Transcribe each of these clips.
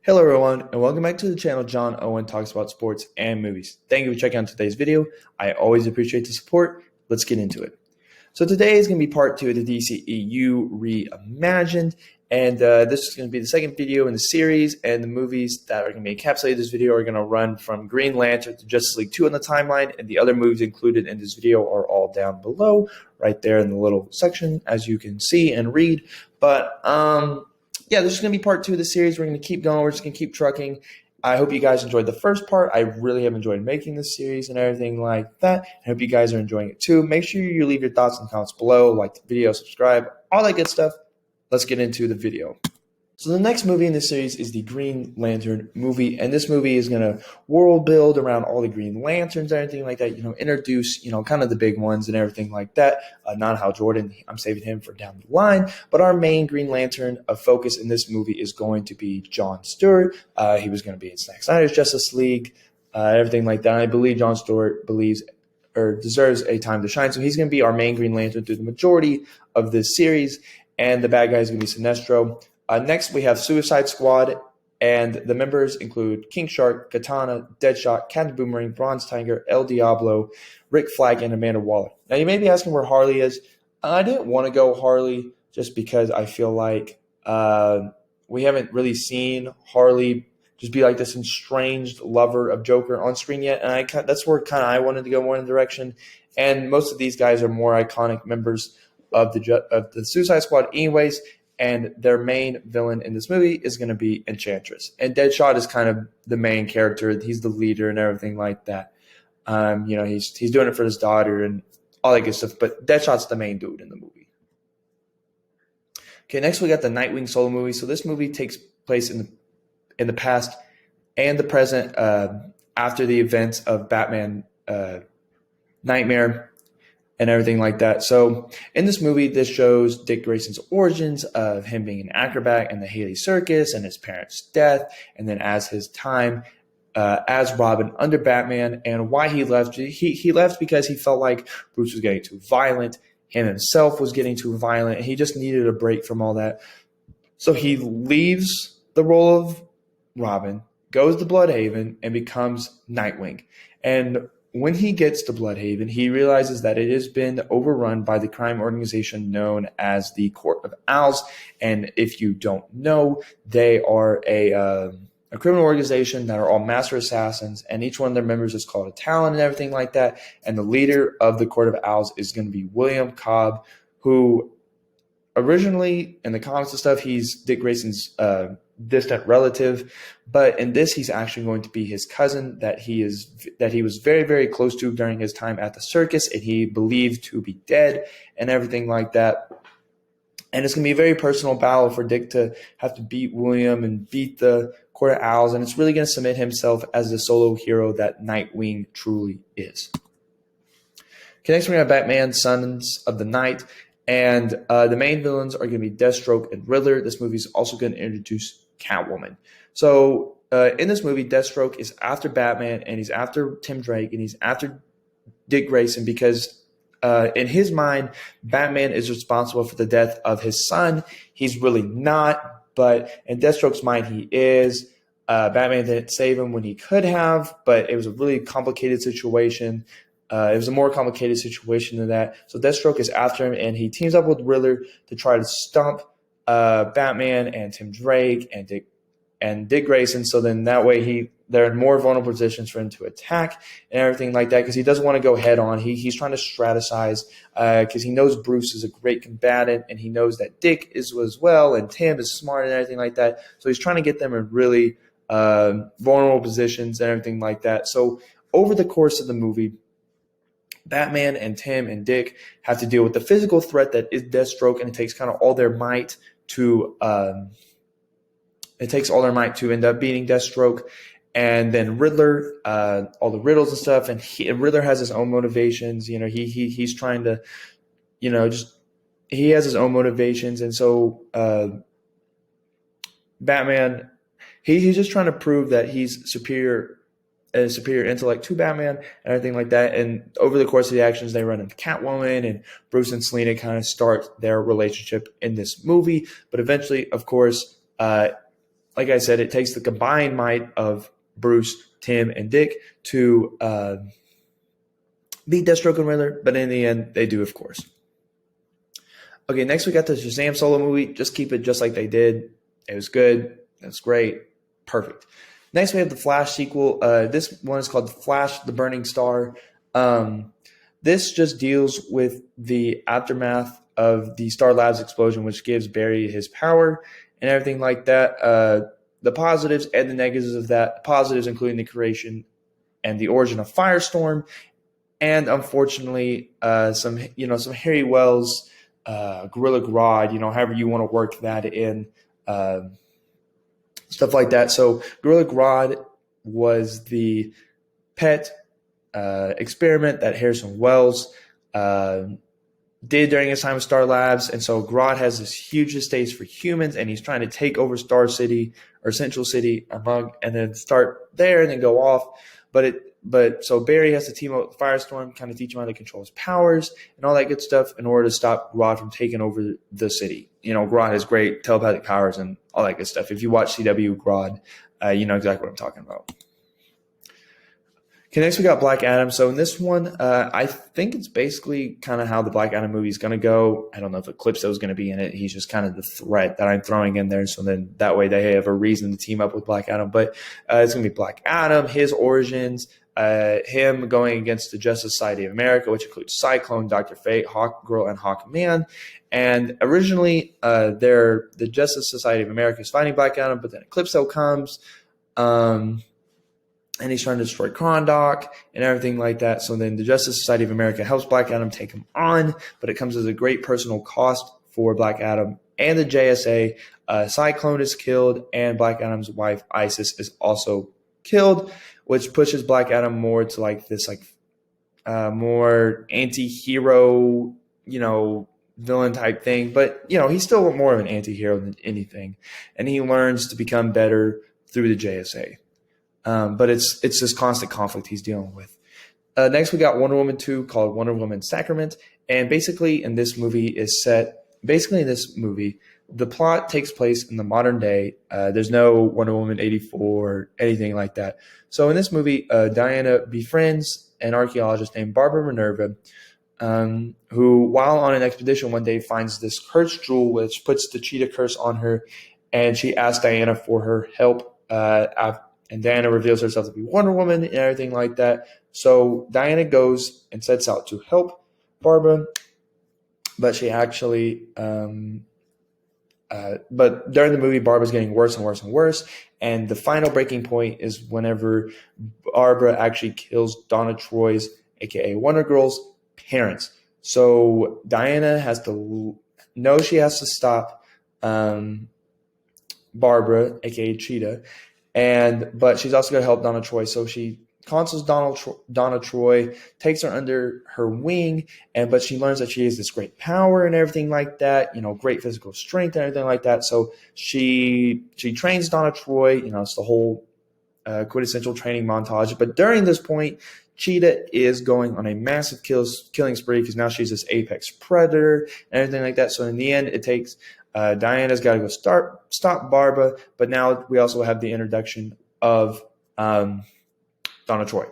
Hello everyone, and welcome back to the channel. John Owen talks about sports and movies. Thank you for checking out today's video. I always appreciate the support. Let's get into it. So today is going to be part 2 of the DCEU Reimagined, and this is going to be the second video in the series, and the movies that are going to be encapsulated in this video are going to run from Green Lantern to Justice League 2 on the timeline, and the other movies included in this video are all down below, right there in the little section, as you can see and read. But yeah, this is going to be part 2 of the series. We're going to keep going. We're just going to keep trucking. I hope you guys enjoyed the first part. I really have enjoyed making this series and everything like that. I hope you guys are enjoying it too. Make sure you leave your thoughts in the comments below, like the video, subscribe, all that good stuff. Let's get into the video. So the next movie in this series is the Green Lantern movie, and this movie is going to world build around all the Green Lanterns and everything like that, introduce, kind of the big ones and everything like that. Not Hal Jordan, I'm saving him for down the line, but our main Green Lantern of focus in this movie is going to be John Stewart. He was going to be in Zack Snyder's Justice League, everything like that. I believe John Stewart deserves a time to shine, so he's going to be our main Green Lantern through the majority of this series, and the bad guy is going to be Sinestro. Next, we have Suicide Squad, and the members include King Shark, Katana, Deadshot, Captain Boomerang, Bronze Tiger, El Diablo, Rick Flag, and Amanda Waller. Now, you may be asking where Harley is. I didn't want to go Harley just because I feel like we haven't really seen Harley just be like this estranged lover of Joker on screen yet, and that's where kind of I wanted to go more in the direction. And most of these guys are more iconic members of the Suicide Squad anyways. And their main villain in this movie is going to be Enchantress. And Deadshot is kind of the main character. He's the leader and everything like that. He's doing it for his daughter and all that good stuff. But Deadshot's the main dude in the movie. Okay, next we got the Nightwing solo movie. So this movie takes place in the past and the present after the events of Batman Nightmare and everything like that. So in this movie, this shows Dick Grayson's origins of him being an acrobat in the Haley Circus and his parents' death, and then as his time as Robin under Batman, and why he left. He left because he felt like Bruce was getting too violent, him himself was getting too violent, and he just needed a break from all that. So he leaves the role of Robin, goes to Bloodhaven, and becomes Nightwing. And when he gets to Bloodhaven, he realizes that it has been overrun by the crime organization known as the Court of Owls. And if you don't know, they are a criminal organization that are all master assassins, and each one of their members is called a Talon and everything like that. And the leader of the Court of Owls is going to be William Cobb, who originally in the comics and stuff, he's Dick Grayson's distant relative, but in this he's actually going to be his cousin that he was very, very close to during his time at the circus, and he believed to be dead and everything like that. And it's going to be a very personal battle for Dick to have to beat William and beat the Court of Owls, and it's really going to submit himself as the solo hero that Nightwing truly is. Okay, next we have Batman Sons of the Night. And the main villains are going to be Deathstroke and Riddler. This movie is also going to introduce Catwoman. So in this movie, Deathstroke is after Batman, and he's after Tim Drake, and he's after Dick Grayson because in his mind, Batman is responsible for the death of his son. He's really not, but in Deathstroke's mind, he is. Batman didn't save him when he could have, but it was a really complicated situation. It was a more complicated situation than that. So Deathstroke is after him, and he teams up with Riddler to try to stump Batman and Tim Drake and Dick Grayson. So then that way they're in more vulnerable positions for him to attack and everything like that, because he doesn't want to go head on. He's trying to strategize because he knows Bruce is a great combatant, and he knows that Dick is as well, and Tim is smart and everything like that. So he's trying to get them in really vulnerable positions and everything like that. So over the course of the movie, Batman and Tim and Dick have to deal with the physical threat that is Deathstroke, and it takes kind of all their might to end up beating Deathstroke. And then Riddler, all the riddles and stuff, and Riddler has his own motivations. He's trying to, he has his own motivations, and so Batman, he's just trying to prove that he's superior intellect to Batman and everything like that. And over the course of the actions, they run into Catwoman, and Bruce and Selina kind of start their relationship in this movie. But eventually, of course, like I said, it takes the combined might of Bruce, Tim, and Dick to beat Deathstroke and Riddler, but in the end, they do, of course. Okay, next we got the Shazam solo movie. Just keep it just like they did. It was good. It was great. Perfect. Next we have the Flash sequel. This one is called The Flash, The Burning Star. This just deals with the aftermath of the Star Labs explosion, which gives Barry his power and everything like that. The positives and the negatives of that. The positives including the creation and the origin of Firestorm, and unfortunately, some Harry Wells, Gorilla Grodd, however you want to work that in, stuff like that. So Gorilla Grodd was the pet experiment that Harrison Wells did during his time with Star Labs, and so Grodd has this huge distaste for humans, and he's trying to take over Star City or Central City and then start there and then go off. But so Barry has to team up with Firestorm, kind of teach him how to control his powers and all that good stuff in order to stop Grodd from taking over the city. Grodd has great telepathic powers and all that good stuff. If you watch CW Grodd, you know exactly what I'm talking about. Okay, next we got Black Adam. So in this one, I think it's basically kind of how the Black Adam movie is going to go. I don't know if Eclipso is going to be in it. He's just kind of the threat that I'm throwing in there. So then that way they have a reason to team up with Black Adam. But it's going to be Black Adam, his origins, him going against the Justice Society of America, which includes Cyclone, Dr. Fate, Hawkgirl, and Hawkman. And originally, the Justice Society of America is fighting Black Adam, but then Eclipso comes. And he's trying to destroy Krondok and everything like that. So then the Justice Society of America helps Black Adam take him on, but it comes as a great personal cost for Black Adam and the JSA. Cyclone is killed, and Black Adam's wife, Isis, is also killed, which pushes Black Adam more to like this more anti-hero, villain type thing. But, he's still more of an anti-hero than anything. And he learns to become better through the JSA. But it's this constant conflict he's dealing with. Next, we got Wonder Woman 2 called Wonder Woman Sacrament. And basically in this movie, the plot takes place in the modern day. There's no Wonder Woman 84 or anything like that. So in this movie, Diana befriends an archaeologist named Barbara Minerva, who, while on an expedition one day, finds this cursed jewel, which puts the cheetah curse on her. And she asks Diana for her help and Diana reveals herself to be Wonder Woman and everything like that. So Diana goes and sets out to help Barbara, but she actually, but during the movie, Barbara's getting worse and worse and worse. And the final breaking point is whenever Barbara actually kills Donna Troy's, aka Wonder Girl's, parents. So Diana has to stop Barbara, aka Cheetah. But she's also going to help Donna Troy. So she counsels Donna Troy, takes her under her wing, but she learns that she has this great power and everything like that, great physical strength and everything like that. So she trains Donna Troy, it's the whole quintessential training montage. But during this point, Cheetah is going on a massive killing spree because now she's this apex predator and everything like that. So in the end, it takes Diana's got to go stop Barbara, but now we also have the introduction of Donna Troy.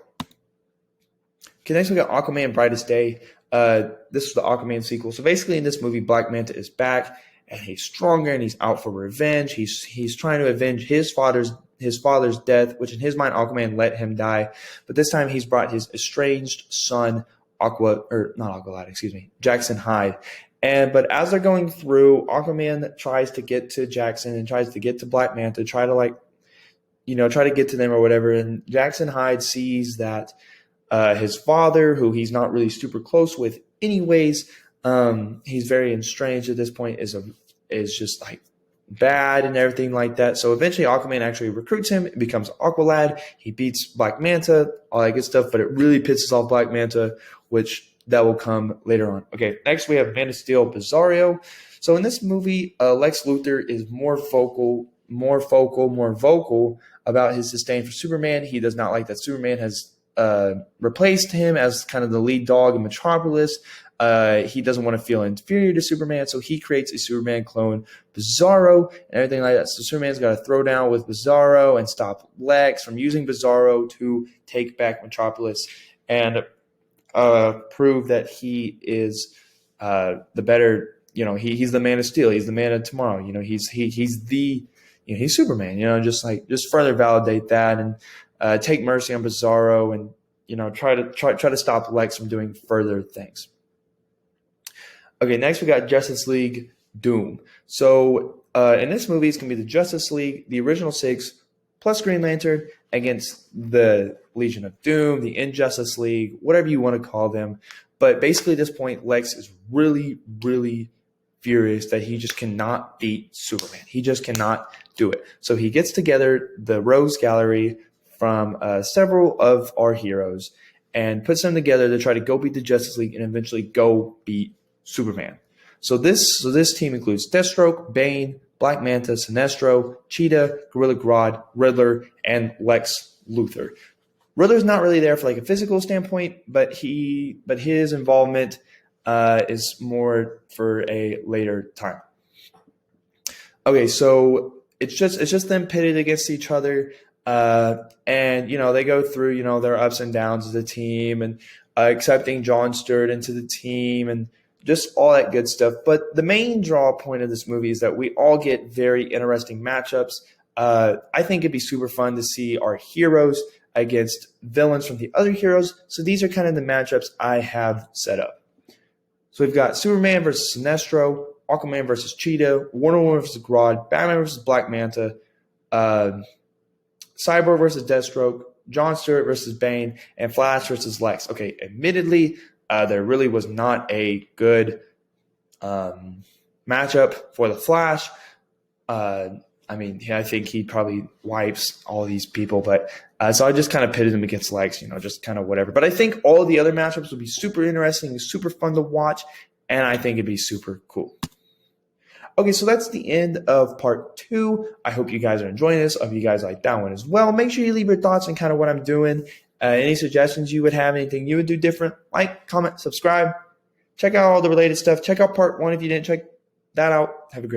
Okay, next we got Aquaman Brightest Day. This is the Aquaman sequel. So basically in this movie, Black Manta is back, and he's stronger, and he's out for revenge. He's trying to avenge his father's death, which in his mind, Aquaman let him die. But this time he's brought his estranged son, Jackson Hyde. But as they're going through, Aquaman tries to get to Jackson and tries to get to Black Manta, try to get to them or whatever. And Jackson Hyde sees that his father, who he's not really super close with anyways, he's very estranged at this point, is just like bad and everything like that. So eventually Aquaman actually recruits him and becomes Aqualad. He beats Black Manta, all that good stuff, but it really pisses off Black Manta, which that will come later on. Okay, next we have Man of Steel, Bizarro. So in this movie, Lex Luthor is more vocal about his disdain for Superman. He does not like that Superman has replaced him as kind of the lead dog in Metropolis. He doesn't want to feel inferior to Superman, so he creates a Superman clone, Bizarro, and everything like that. So Superman's got to throw down with Bizarro and stop Lex from using Bizarro to take back Metropolis and prove that he is the better. He's the Man of Steel. He's the Man of Tomorrow. He's Superman. Just further validate that and take mercy on Bizarro and try to stop Lex from doing further things. Okay, next we got Justice League Doom. So in this movie, it's going to be the Justice League, the original 6, plus Green Lantern against the Legion of Doom, the Injustice League, whatever you want to call them. But basically at this point, Lex is really, really furious that he just cannot beat Superman. He just cannot do it. So he gets together the Rogues Gallery from several of our heroes and puts them together to try to go beat the Justice League and eventually go beat Superman. So this team includes Deathstroke, Bane, Black Manta, Sinestro, Cheetah, Gorilla Grodd, Riddler, and Lex Luthor. Riddler's not really there for like a physical standpoint, but his involvement is more for a later time. Okay, so it's just them pitted against each other, and they go through their ups and downs as a team, and accepting John Stewart into the team, and just all that good stuff. But the main draw point of this movie is that we all get very interesting matchups. I think it'd be super fun to see our heroes against villains from the other heroes. So these are kind of the matchups I have set up. So we've got Superman versus Sinestro, Aquaman versus Cheetah, Wonder Woman versus Grodd, Batman versus Black Manta, Cyborg versus Deathstroke, John Stewart versus Bane, and Flash versus Lex. Okay, admittedly, there really was not a good matchup for the Flash. I think he probably wipes all these people, but so I just kind of pitted him against Lex, just kind of whatever. But I think all of the other matchups would be super interesting, super fun to watch, and I think it'd be super cool. Okay, so that's the end of part 2. I hope you guys are enjoying this. I hope you guys like that one as well. Make sure you leave your thoughts on kind of what I'm doing. Any suggestions you would have, anything you would do different, like, comment, subscribe. Check out all the related stuff. Check out part 1 if you didn't check that out. Have a great